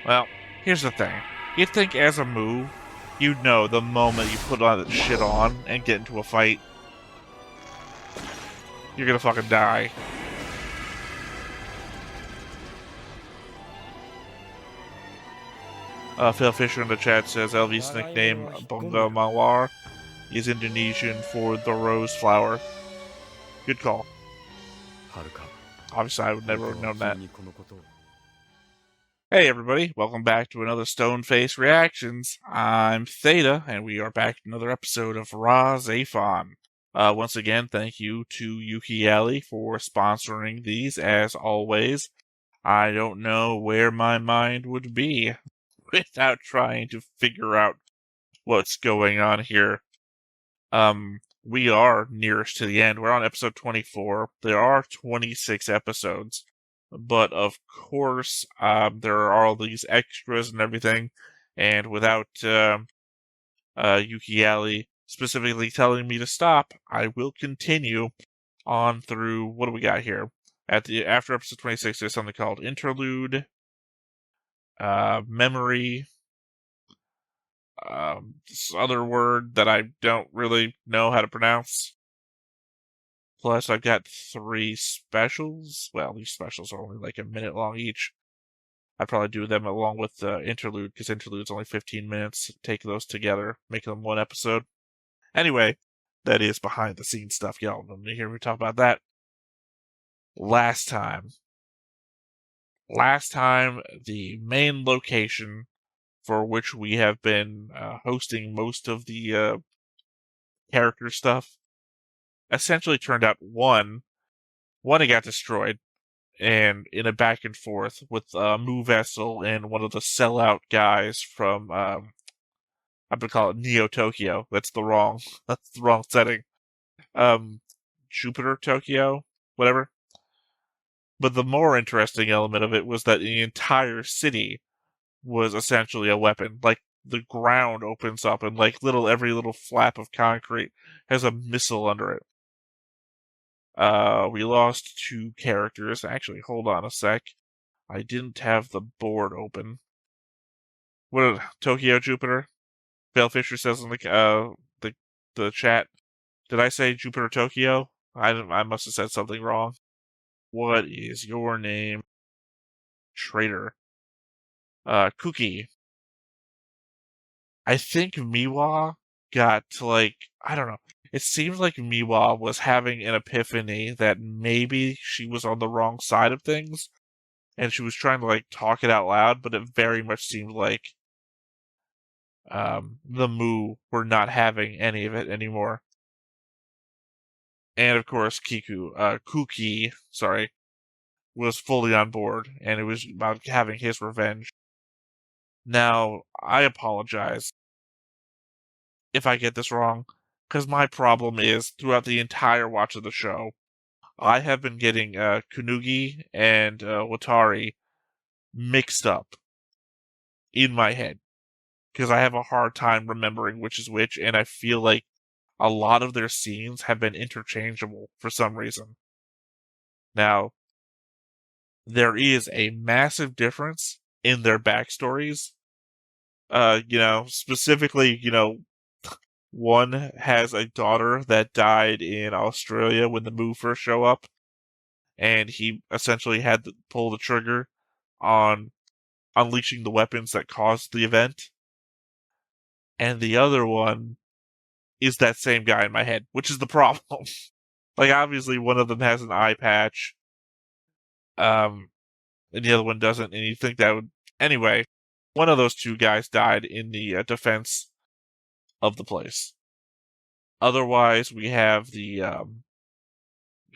Well, here's the thing. You'd think as a move, you'd know the moment you put all that shit on and get into a fight, you're gonna fucking die. Phil Fisher in the chat says Elvi's nickname, Bunga Mawar, is Indonesian for the rose flower. Good call. Obviously, I would never have known that. Hey everybody, welcome back to another Stoneface Reactions. I'm Theta, and we are back to another episode of RahXephon. Once again, thank you to Yuki Ali for sponsoring these, as always. I don't know where my mind would be without trying to figure out what's going on here. We are nearest to the end. We're on episode 24. There are 26 episodes. But of course, there are all these extras and everything, and without Yuki Ali specifically telling me to stop, I will continue on through. What do we got here? After episode 26, there's something called interlude, memory, this other word that I don't really know how to pronounce. Plus, I've got 3 specials. Well, these specials are only like a minute long each. I'd probably do them along with the interlude, because interlude's only 15 minutes. Take those together, make them one episode. Anyway, that is behind the scenes stuff. Y'all don't need to hear me talk about that. Last time, the main location for which we have been hosting most of the character stuff essentially turned out one, it got destroyed, and in a back and forth with Moo Vessel and one of the sellout guys from I'm gonna call it Neo Tokyo. That's the wrong setting. Jupiter Tokyo, whatever. But the more interesting element of it was that the entire city was essentially a weapon. Like, the ground opens up and like every little flap of concrete has a missile under it. We lost 2 characters. Actually, hold on a sec. I didn't have the board open. What, Tokyo Jupiter? Vale Fisher says in the chat. Did I say Jupiter Tokyo? I must have said something wrong. What is your name? Traitor. Cookie. I think Miwa got I don't know. It seems like Miwa was having an epiphany that maybe she was on the wrong side of things, and she was trying to talk it out loud, but it very much seemed like the Moo were not having any of it anymore. And of course, Kuki, was fully on board, and it was about having his revenge. Now, I apologize if I get this wrong, because my problem is, throughout the entire watch of the show, I have been getting Kunugi and Watari mixed up in my head, because I have a hard time remembering which is which, and I feel like a lot of their scenes have been interchangeable for some reason. Now, there is a massive difference in their backstories. Specifically, one has a daughter that died in Australia when the Moo first show up, and he essentially had to pull the trigger on unleashing the weapons that caused the event. And the other one is that same guy in my head, which is the problem. Obviously one of them has an eye patch, and the other one doesn't, and you'd think that would... Anyway, one of those 2 guys died in the defense of the place. Otherwise, we have the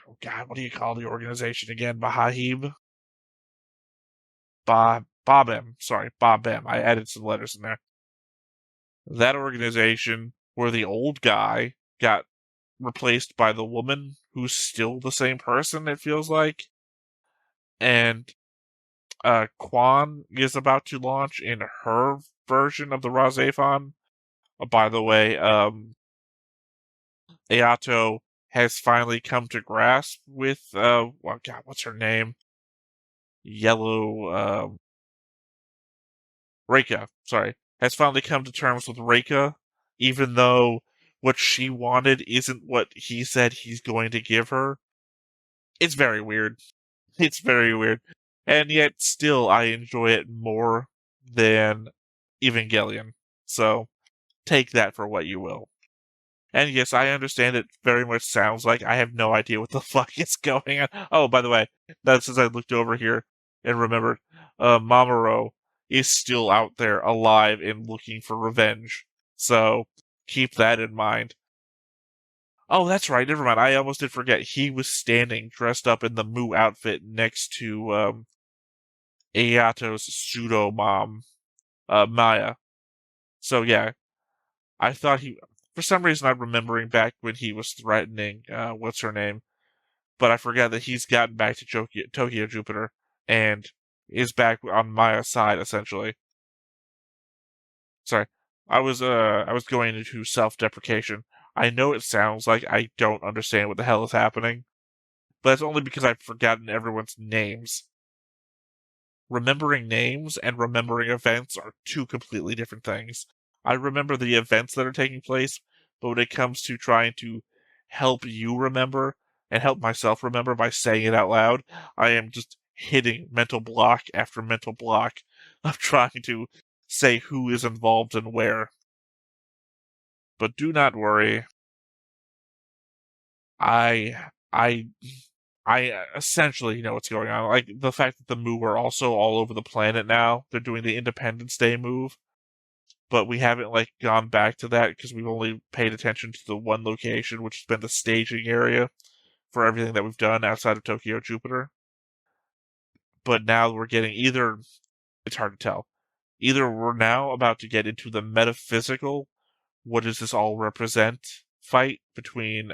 what do you call the organization again? Bahahib? Babem. Sorry, Babem. I added some letters in there. That organization where the old guy got replaced by the woman who's still the same person, it feels like. And Quan is about to launch in her version of the RahXephon. By the way, Ayato has finally come to grasp with, what's her name? yellow Reika, sorry, has finally come to terms with Reika, even though what she wanted isn't what he said he's going to give her. It's very weird. It's very weird. And yet, still, I enjoy it more than Evangelion. So, take that for what you will. And yes, I understand it very much sounds like I have no idea what the fuck is going on. Oh, by the way, that's as I looked over here and remembered, Mamoru is still out there alive and looking for revenge. So keep that in mind. Oh, that's right. Never mind. I almost did forget. He was standing dressed up in the Moo outfit next to Ayato's pseudo mom, Maya. So yeah, I thought he. For some reason, I'm remembering back when he was threatening what's her name, but I forgot that he's gotten back to Tokyo Jupiter and is back on Maya's side essentially. Sorry, I was going into self-deprecation. I know it sounds like I don't understand what the hell is happening, but it's only because I've forgotten everyone's names. Remembering names and remembering events are two completely different things. I remember the events that are taking place, but when it comes to trying to help you remember and help myself remember by saying it out loud, I am just hitting mental block after mental block of trying to say who is involved and where. But do not worry. I essentially know what's going on. Like the fact that the Moo are also all over the planet now. They're doing the Independence Day move, but we haven't like gone back to that because we've only paid attention to the one location, which has been the staging area for everything that we've done outside of Tokyo Jupiter. But now we're getting it's hard to tell. Either we're now about to get into the metaphysical, what does this all represent fight between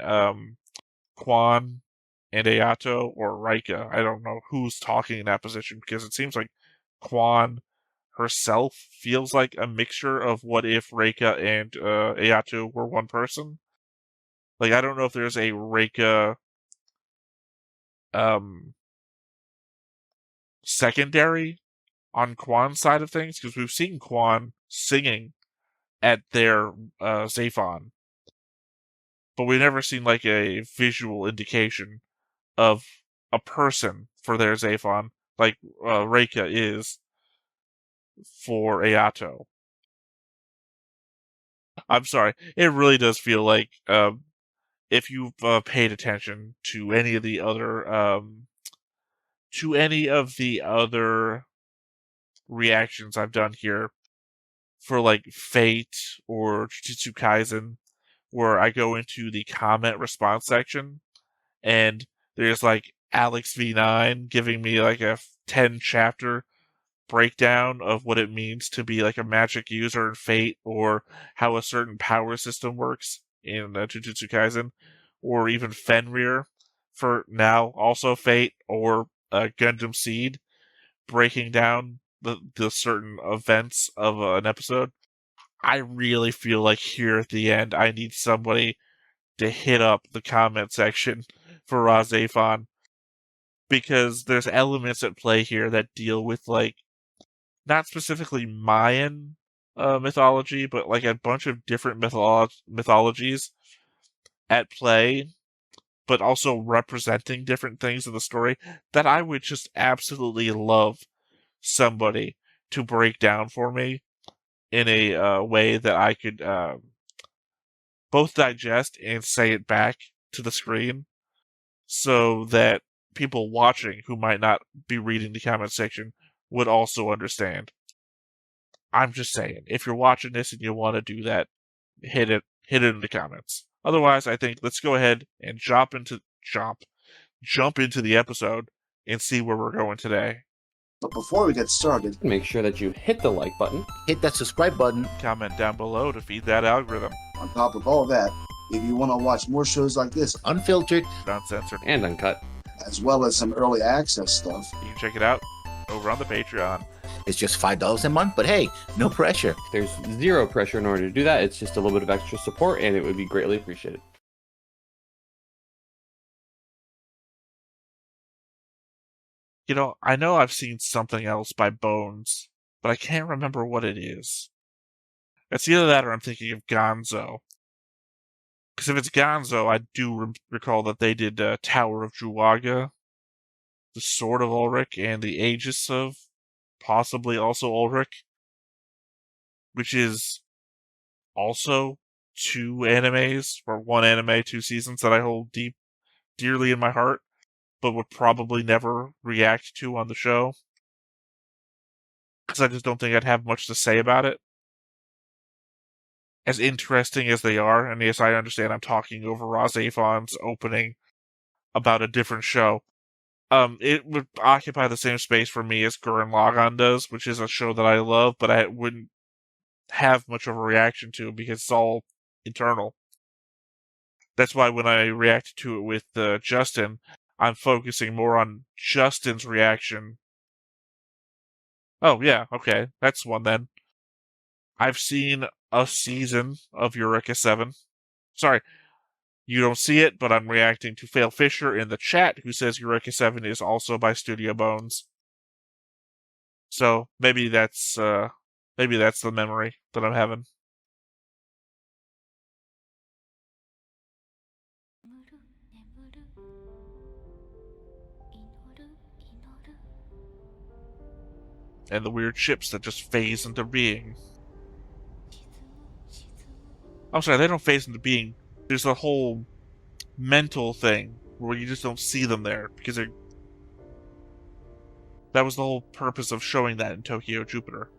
Quan and Ayato or Raika. I don't know who's talking in that position because it seems like Quan herself feels like a mixture of what if Reika and Ayato were one person. Like I don't know if there's a Reika secondary on Quan's side of things because we've seen Quan singing at their Zephon, but we've never seen like a visual indication of a person for their Zephon like Reika is for Ayato. I'm sorry. It really does feel like if you've paid attention to any of the other reactions I've done here for like Fate or Jujutsu Kaisen, where I go into the comment response section and there's like Alex V9 giving me like a 10 chapter breakdown of what it means to be like a magic user in Fate or how a certain power system works in Jujutsu Kaisen, or even Fenrir for now also Fate or Gundam Seed breaking down the certain events of an episode. I really feel like here at the end I need somebody to hit up the comment section for RahXephon because there's elements at play here that deal with like not specifically Mayan mythology, but like a bunch of different mythologies at play, but also representing different things in the story that I would just absolutely love somebody to break down for me in a way that I could both digest and say it back to the screen so that people watching who might not be reading the comment section would also understand. I'm just saying, if you're watching this and you want to do that, hit it in the comments. Otherwise, I think let's go ahead and jump into the episode and see where we're going today. But before we get started, make sure that you hit the like button, hit that subscribe button, comment down below to feed that algorithm. On top of all that, if you want to watch more shows like this, unfiltered, uncensored, and uncut, as well as some early access stuff, you can check it out over on the Patreon. It's just $5 a month, but hey, no pressure. There's zero pressure in order to do that. It's just a little bit of extra support, and it would be greatly appreciated. I know I've seen something else by Bones, but I can't remember what it is. It's either that or I'm thinking of Gonzo. Because if it's Gonzo, I do recall that they did Tower of Juwaga, the Sword of Ulrich, and the Aegis of possibly also Ulrich, which is also two animes, or one anime, 2 seasons that I hold dearly in my heart, but would probably never react to on the show. Because I just don't think I'd have much to say about it. As interesting as they are, and yes, I understand I'm talking over RahXephon's opening about a different show. It would occupy the same space for me as Gurren Lagann does, which is a show that I love, but I wouldn't have much of a reaction to because it's all internal. That's why when I react to it with Justin, I'm focusing more on Justin's reaction. Oh, yeah, okay, that's one then. I've seen a season of Eureka 7. Sorry, you don't see it, but I'm reacting to Fail Fisher in the chat, who says Eureka 7 is also by Studio Bones. So maybe that's the memory that I'm having. And the weird ships that just phase into being. I'm sorry, they don't phase into being. There's a whole mental thing where you just don't see them there because that was the whole purpose of showing that in Tokyo Jupiter.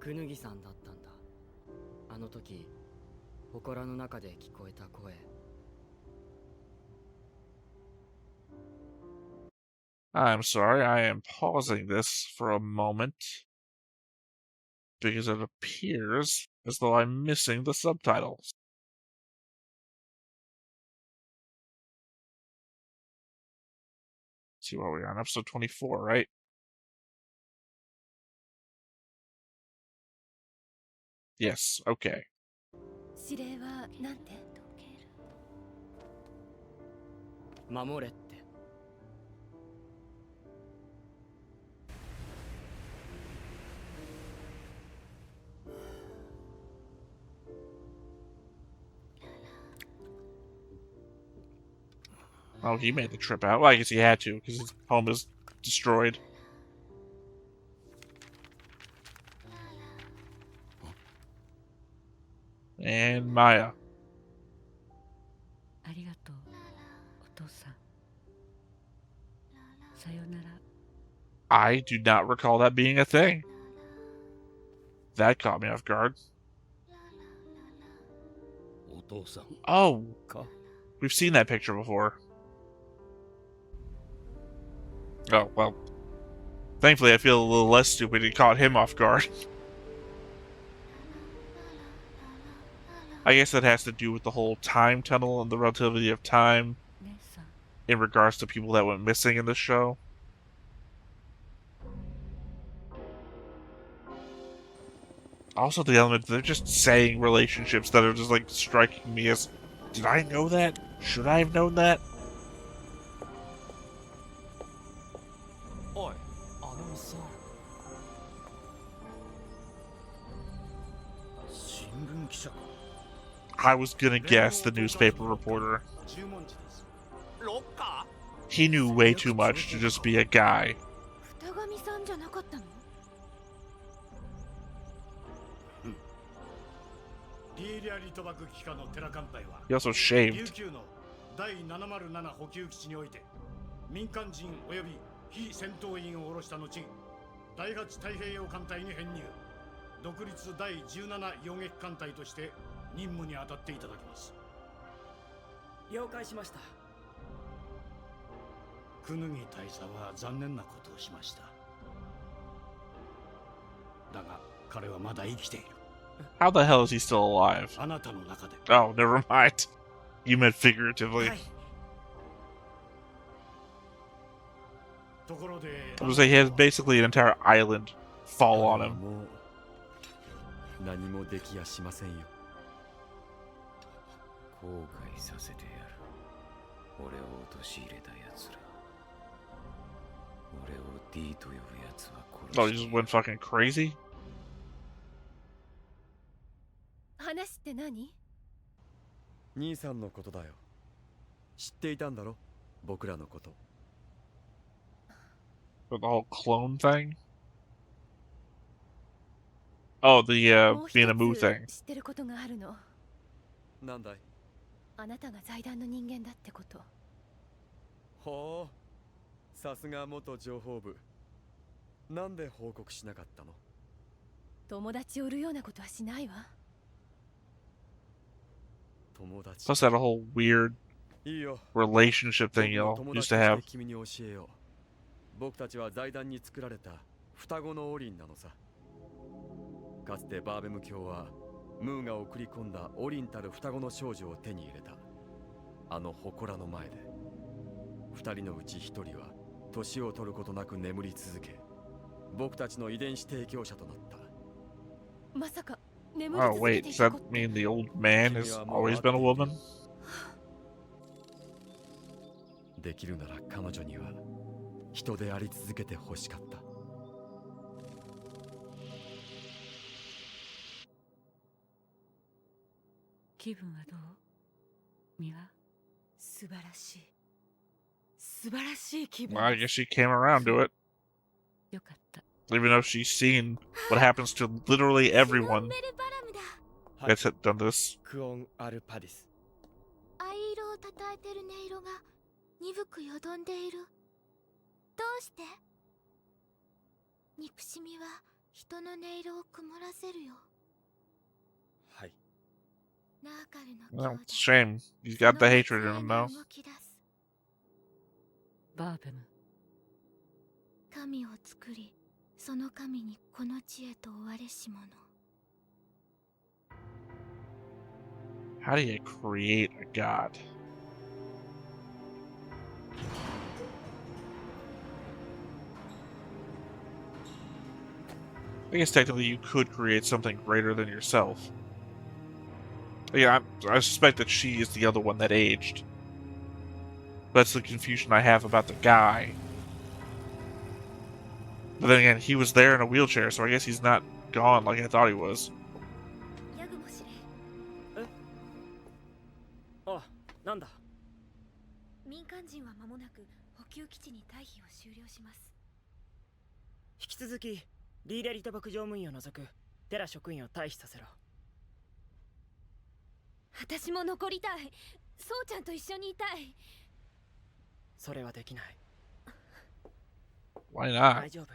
くぬぎさんだったんだ。あの時、祠の中で聞こえた声。I'm sorry, I am pausing this for a moment because it appears as though I'm missing the subtitles. Let's see where we are on episode 24, right? Yes, okay. 指令はなんて？守れって。Oh, he made the trip out. Well, I guess he had to, because his home is destroyed. And Maya. ありがとう、お父さん。さよなら。I do not recall that being a thing. That caught me off guard. お父さん Oh, か。 we've seen that picture before. Oh, well. Thankfully, I feel a little less stupid it caught him off guard. I guess that has to do with the whole time tunnel and the relativity of time 姉さん。 in regards to people that went missing in this show. Also, the element they're just saying relationships that are just like striking me as, did I know that? Should I have known that? おい、あのおっさん。新聞記者か。 I was gonna guess the newspaper reporter. 注文地です。ロッカ He knew way too much to just be a guy. 二神さんじゃなかったの？リーリアリ賭博機関のテラ艦隊は He also 琉 shaved. 球の第707補給基地において民間人及び非戦闘員を下ろした後、第8太平洋艦隊に編入、独立第17洋撃艦隊として任務に当たっていただきます。了解しました。クヌギ大佐は残念なことをしました。だが彼はまだ生きている。 How the hell is he still alive? あなたの中で。 Oh, never mind. You meant figuratively. ところで、 I was gonna say he has basically an entire island fall on him. もう何もできやしませんよ。後悔させてやる。俺を陥れた奴ら。俺を D と呼ぶやつは Oh, 殺 he し just て went fucking crazy? 話って何？兄さんのことだよ。知っていたんだろ、僕らのこと。 The whole clone thing? Oh, the もう being 一 a moo つ thing. 知ってることがあるの。なんだい？あなたが財団の人間だってこと。ほう、さすが元情報部。なんで報告しなかったの？友達を売るようなことはしないわ。友達。 Plus that whole weird いいよ。 relationship thing 僕 y'all の友 used 達 to とし have. て君に教えよう。僕たちは財団に作られた双子のオリンなのさ。かつてバーベム教はムーが送り込んだオリンたる双子の少女を手に入れた。あの祠の前で二人のうち一人は年を取ることなく眠り続け、僕たちの遺伝子提供者となった。まさか眠り Oh, 続け wait, てい does た that 子って。 mean the old man has always been a woman? できるなら彼女には人であり続けて欲しかった。気分はどう？ミワ？素晴らしい。素晴らしい気分 Well, I で guess す。 she came around to it. よかった。 Even though she's seen what happens to literally everyone メルバラムだ。 that's done this. クオンアルパディス。藍色をたたえてる音色が鈍くよどんでいる。どうして？憎しみは人の音色を曇らせるよ。はい。ナーカルの Well, it's a shame. He's got the hatred in him now. 動き出す。バーベム。神を作り、その神にこの地へと追われし者。 How do you create a god? I guess technically you could create something greater than yourself. Yeah, I suspect that she is the other one that aged. That's the confusion I have about the guy. But then again, he was there in a wheelchair, so I guess he's not gone like I thought he was. ヤグモ司令。え？あ、なんだ。民間人は間もなく補給基地に退避を終了します。引き続きリーレリト牧場務員を除くテラ職員を退避させろ。私も残りたい。そうちゃんと一緒にいたい。それはできない。 Why not? 大丈夫。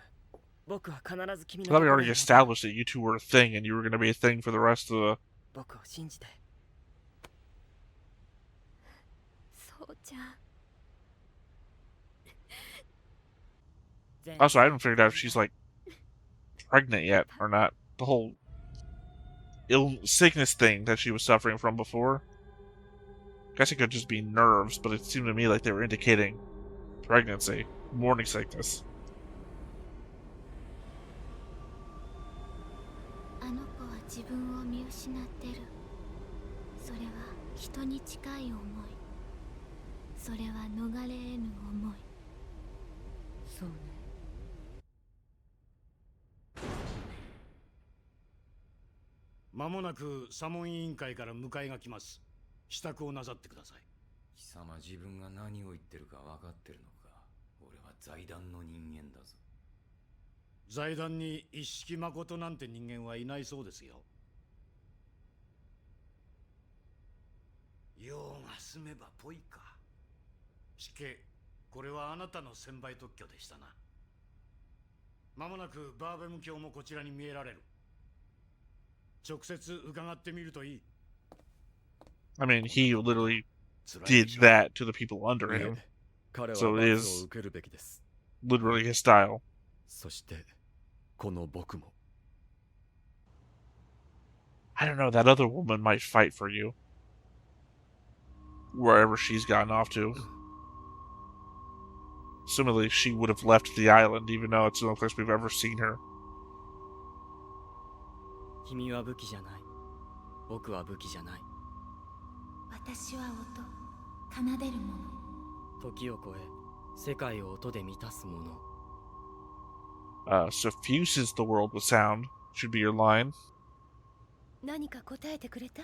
僕は必ず君 I の thought we ところ already へ established that you two were a thing and you were going to be a thing for the rest of the... 僕を信じて。そうちゃん。 Also, I haven't figured out if she's, like, pregnant yet or not. The whole sickness thing that she was suffering from before. Guess it could just be nerves, but it seemed to me like they were indicating pregnancy. Morning sickness. あの子は自分を見失ってる。それは人に近い思い。それは逃れ得ぬ思い。そうね。間もなく査問委員会から迎えが来ます。支度をなさってください。貴様自分が何を言ってるか分かってるのか。俺は財団の人間だぞ。財団に一色誠なんて人間はいないそうですよ。用が済めばぽいか。死刑、これはあなたの専売特許でしたな。間もなくバーベム卿もこちらに見えられる。直接伺ってみるといい。 I mean, he literally did that to the people under him. 彼は So 罰 it を is 受けるべきです。 literally his style. そしてこの僕も。 I don't know, that other woman might fight for you. Wherever she's gotten off to. Assumingly, she would have left the island, even though it's the only place we've ever seen her. 君は武器じゃない。僕は武器じゃない。私は音、奏でるもの。時を超え、世界を音で満たすもの。Suffuses the world with sound should be your line. 何か答えてくれた？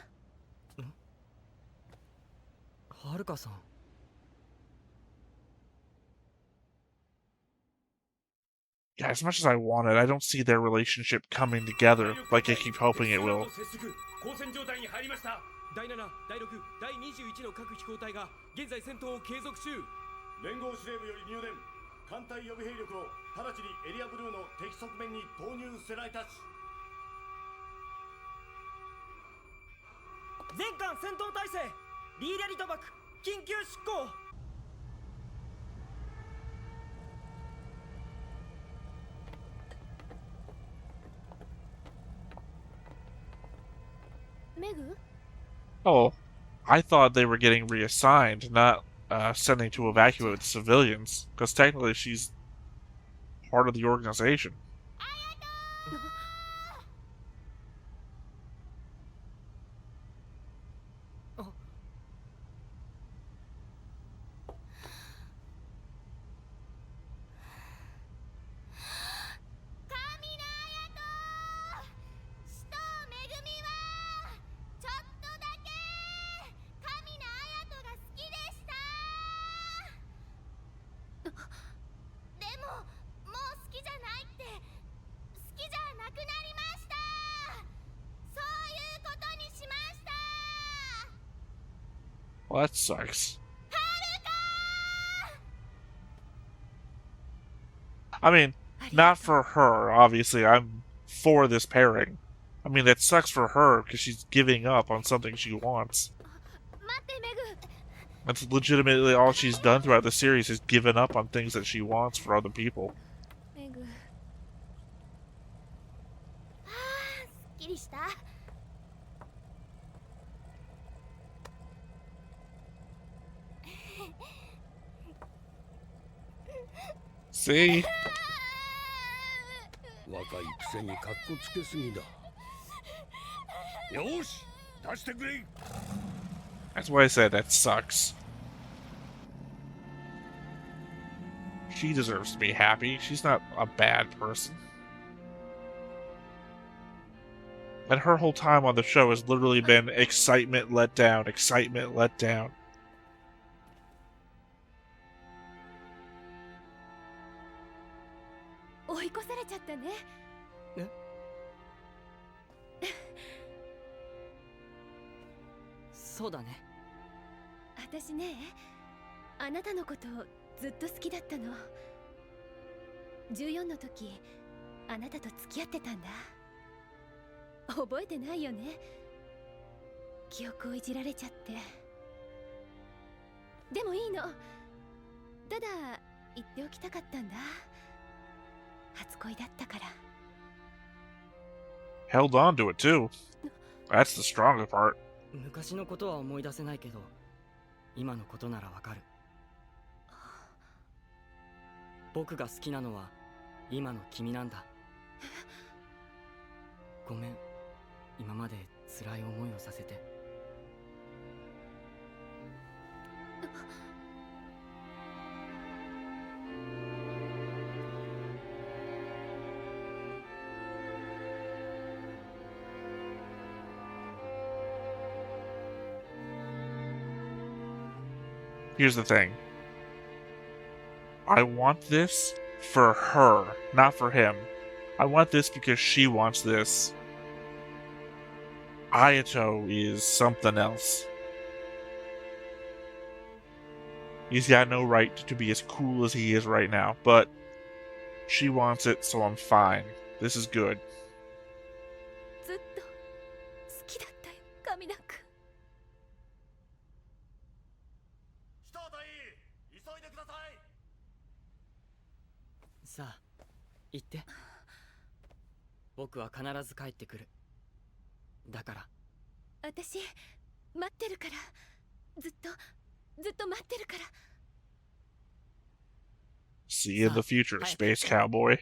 はるかさん。Yeah, as much as I want it, I don't see their relationship coming together like I keep hoping it will. 交戦状態に入りました。第7、第6、第21の各飛行隊が現在戦闘を継続中。連合司令部より入電。艦隊予備兵力を直ちにエリアブルーの敵側面に投入せられたち。全艦戦闘態勢、リーレリトバク緊急出航。メグ？ Oh, I thought they were getting reassigned, not sending to evacuate the civilians, because technically she's part of the organization. Well, that sucks. I mean, not for her, obviously. I'm for this pairing. I mean, that sucks for her because she's giving up on something she wants. That's legitimately all she's done throughout the series is given up on things that she wants for other people. See? That's why I said that sucks. She deserves to be happy. She's not a bad person. And her whole time on the show has literally been excitement let down, excitement let down. 追い越されちゃったね。そうだね。私ね、あなたのことずっと好きだったの。14の時、あなたと付き合ってたんだ。覚えてないよね。記憶をいじられちゃって。でもいいの。ただ言っておきたかったんだ。初恋だったから。Held on to it too. That's the stronger part. 昔のことは思い出せないけど、今のことならわかる。僕が好きなのは今の君なんだ。ごめん、今まで辛い思いをさせて。Here's the thing. I want this for her, not for him. I want this because she wants this. Ayato is something else. He's got no right to be as cool as he is right now, but she wants it, so I'm fine. This is good. ずっと好きだったよ、神田くん。さあ、行って。僕は必ず帰ってくる。だから。私、待ってるから。ずっと待ってるから。See you in the future, Space Cowboy.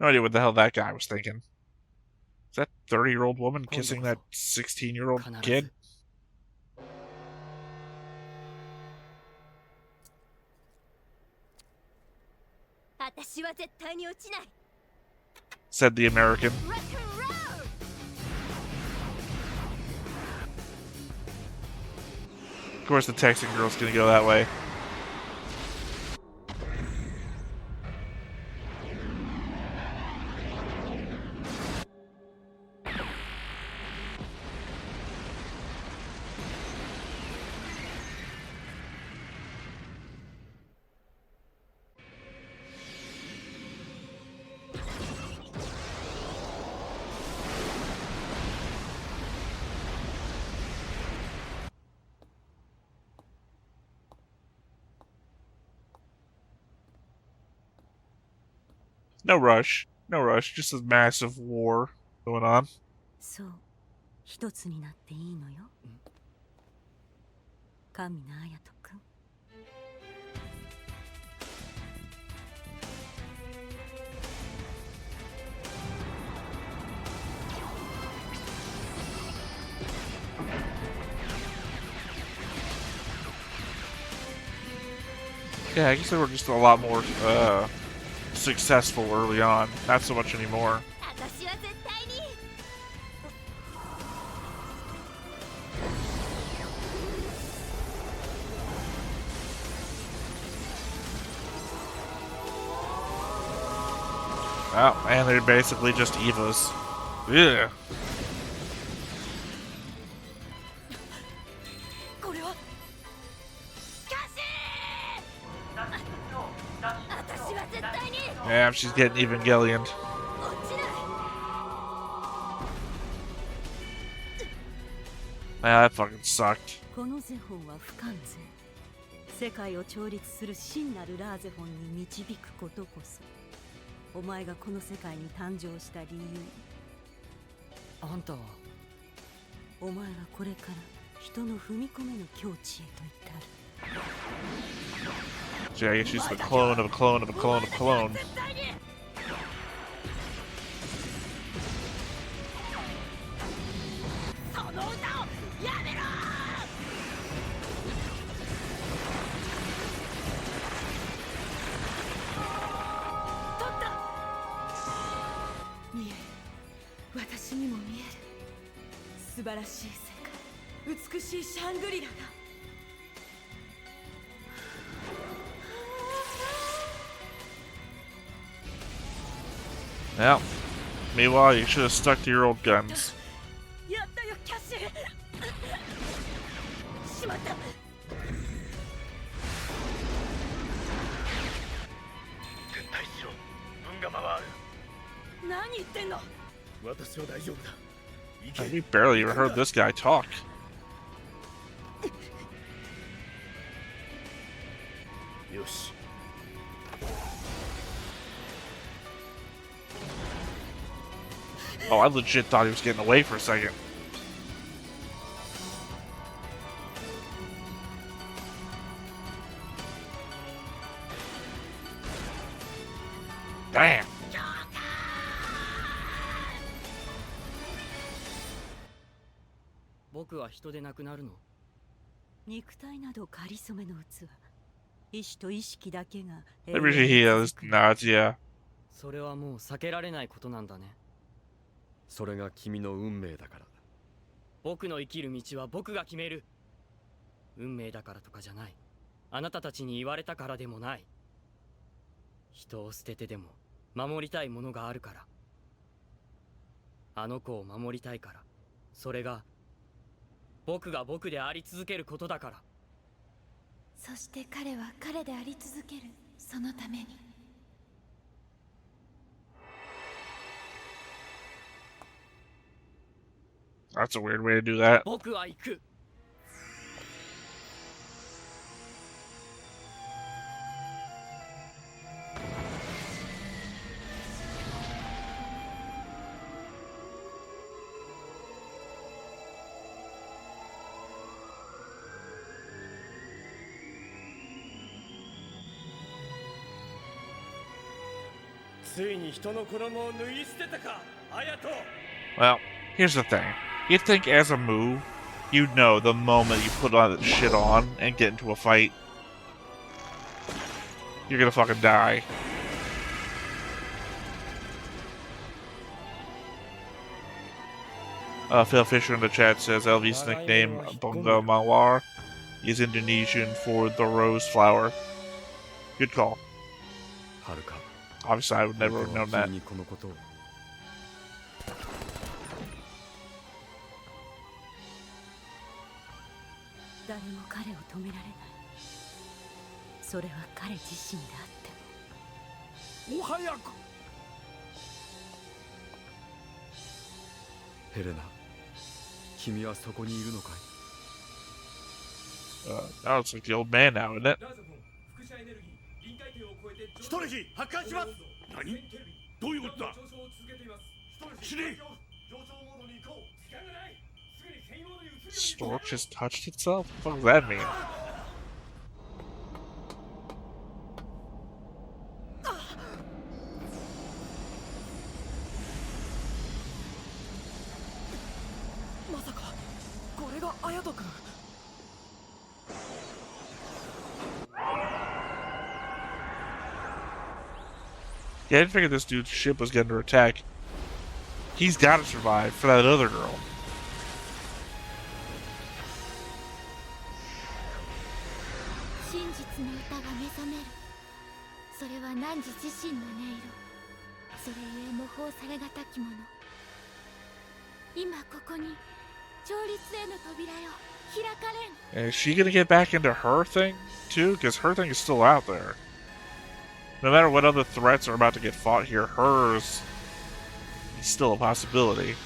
No idea what the hell that guy was thinking. Is that 30-year-old woman kissing that 16-year-old kid? Said the American. Of course, the Texan girl's gonna go that way. No rush. No rush. Just a massive war going on. そう、一つになっていいのよ。神の綾人くん。Yeah, I guess they were just a lot more successful early on. Not so much anymore. Oh, and they're basically just Evas. Yeah. Yeah, she's getting evangelion. Yeah, that fucking sucked. このゼフォンは不完全。世界を調律する真なるラーゼフォンに導くことこそ、お前がこの世界に誕生した理由。あんたはお前はこれから人の踏み込めぬ境地へと至る。So I guess she's the clone of a clone of a clone of a clone. Well, meanwhile, you should have stuck to your old guns. We barely even heard this guy talk. Oh, I legit thought he was getting away for a second. Damn. Maybe he has nausea. それはもう避けられないことなんだね。それが君の運命だからだ。僕の生きる道は僕が決める。運命だからとかじゃない。あなたたちに言われたからでもない。人を捨ててでも守りたいものがあるから。あの子を守りたいから。それが僕が僕であり続けることだから。そして彼は彼であり続ける。そのために。That's a weird way to do that. 僕は行く。ついに人の衣を脱ぎ捨てたか、アヤト。Well, here's the thing. You'd think as a move, you'd know the moment you put all that shit on and get into a fight, you're gonna fucking die. Phil Fisher in the chat says LV's nickname, Bunga Mawar, is Indonesian for the rose flower. Good call. Haruka. Obviously, I would never have known that. 誰も彼を止められない。それは彼自身であっても。お早く。ヘレナ、君はそこにいるのかい? Now it's like the old man now, isn't it? ストレジ発艦します。何？どういうことだ？死ね。 Stork just touched itself? What does that mean? Yeah, I didn't figure this dude's ship was getting under attack. He's gotta survive for that other girl. And is she gonna get back into her thing too? Because her thing is still out there. No matter what other threats are about to get fought here, hers is still a possibility.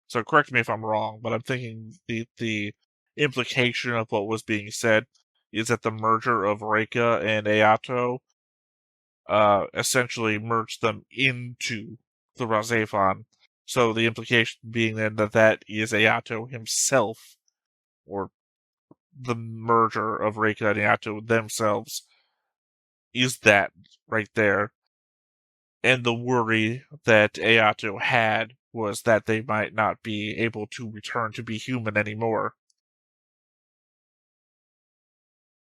So correct me if I'm wrong, but I'm thinking the implication of what was being said is that the merger of Reika and Ayato essentially merged them into the RahXephon. So the implication being then that that is Ayato himself, or the merger of Reika and Ayato themselves, is that right there. And the worry that Ayato had was that they might not be able to return to be human anymore.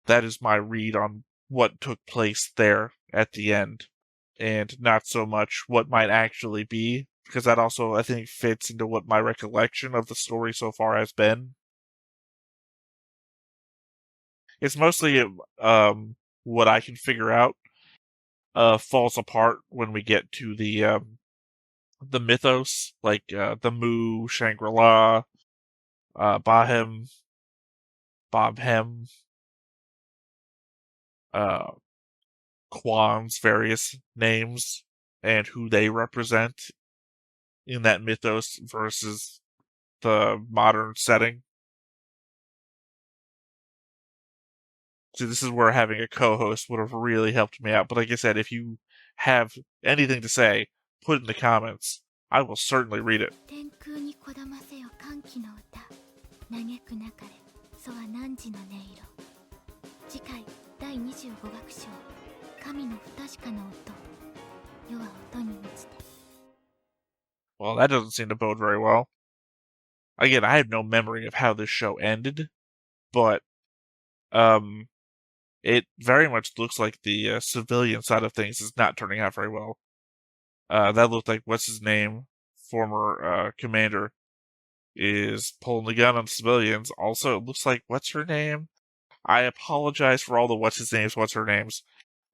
That is my read on what took place there at the end, and not so much what might actually be, because that also, I think, fits into what my recollection of the story so far has been. It's mostly what I can figure out falls apart when we get to the mythos, like the Mu, Shangri-La, Bobhem, Kwan's various names, and who they represent in that mythos versus the modern setting. So this is where having a co-host would have really helped me out. But like I said, if you have anything to say, put it in the comments. I will certainly read it. Well, that doesn't seem to bode very well. Again, I have no memory of how this show ended, but it very much looks like the civilian side of things is not turning out very well. That looked like, what's his name, former commander, is pulling the gun on civilians. Also, it looks like, what's her name? I apologize for all the what's his names, what's her names.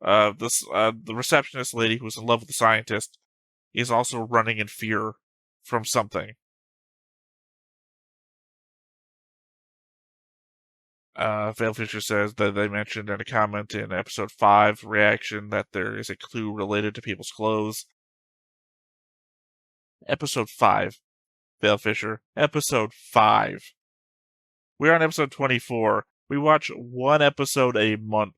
The receptionist lady who's in love with the scientist is also running in fear from something. Veil Fisher says that they mentioned in a comment in episode 5 reaction that there is a clue related to people's clothes. Episode 5, Veil Fisher. Episode 5. We're on episode 24. We watch one episode a month.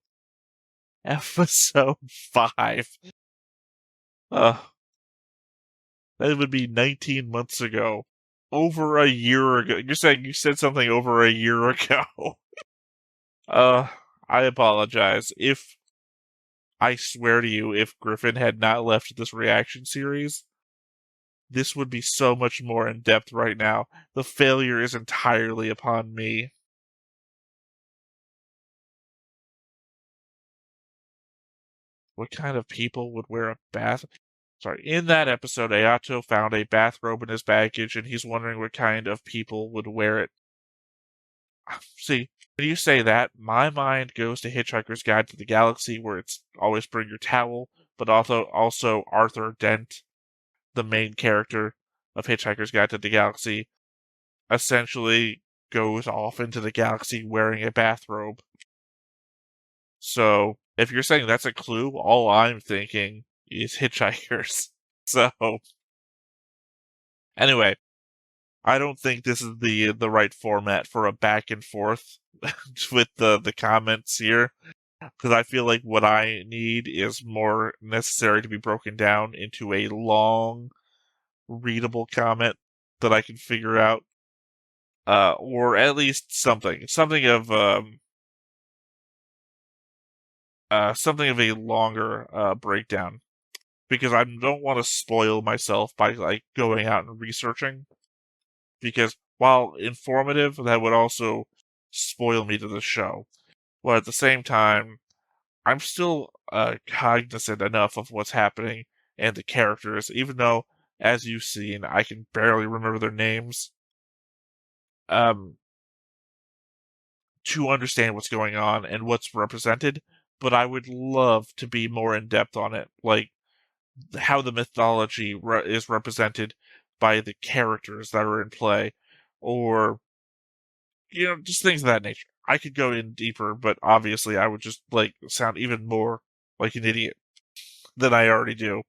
Episode 5. That would be 19 months ago. Over a year ago. You're saying you said something over a year ago. I apologize. I swear to you, if Griffin had not left this reaction series, this would be so much more in depth right now. The failure is entirely upon me. What kind of people would wear a bath? Sorry, in that episode, Ayato found a bathrobe in his baggage, and he's wondering what kind of people would wear it. See, when you say that, my mind goes to Hitchhiker's Guide to the Galaxy, where it's always bring your towel, but also Arthur Dent, the main character of Hitchhiker's Guide to the Galaxy, essentially goes off into the galaxy wearing a bathrobe. So, if you're saying that's a clue, all I'm thinking is Hitchhikers. So, anyway, I don't think this is the right format for a back and forth with the comments here, because I feel like what I need is more necessary to be broken down into a long, readable comment that I can figure out, or at least something of a longer breakdown, because I don't want to spoil myself by like going out and researching, because while informative, that would also spoil me to the show. But at the same time, I'm still cognizant enough of what's happening and the characters, even though, as you've seen, I can barely remember their names, to understand what's going on and what's represented. But I would love to be more in depth on it, like how the mythology is represented by the characters that are in play, or just things of that nature. I could go in deeper, but obviously I would just like sound even more like an idiot than I already do.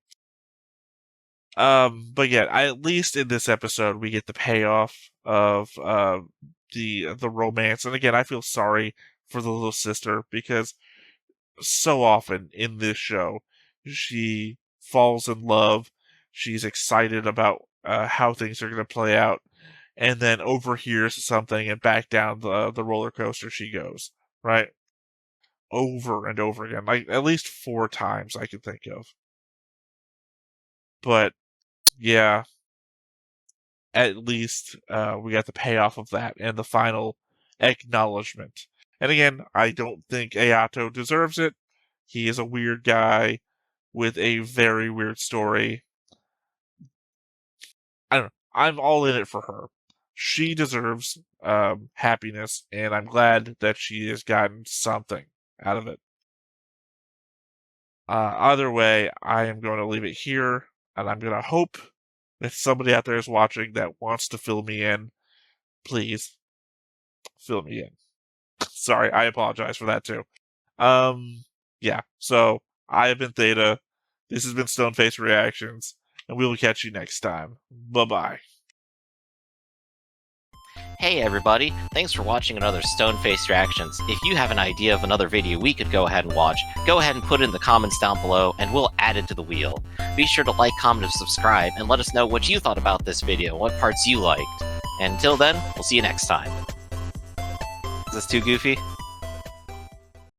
But yeah, at least in this episode we get the payoff of the romance, and again, I feel sorry for the little sister, because so often in this show she falls in love, she's excited about how things are going to play out, and then overhears something and back down the roller coaster she goes, right? Over and over again, like at least 4 times I can think of. But yeah, at least we got the payoff of that and the final acknowledgement. And again, I don't think Ayato deserves it. He is a weird guy with a very weird story. I don't know. I'm all in it for her. She deserves happiness, and I'm glad that she has gotten something out of it. Either way, I am going to leave it here, and I'm going to hope that somebody out there is watching that wants to fill me in. Please, fill me in. Sorry, I apologize for that too. Yeah, so I have been Theta. This has been Stoneface Reactions, and we will catch you next time. Bye-bye. Hey everybody, thanks for watching another Stoneface Reactions. If you have an idea of another video we could go ahead and watch, go ahead and put it in the comments down below, and we'll add it to the wheel. Be sure to like, comment, and subscribe, and let us know what you thought about this video, what parts you liked. And until then, we'll see you next time. Is this too goofy?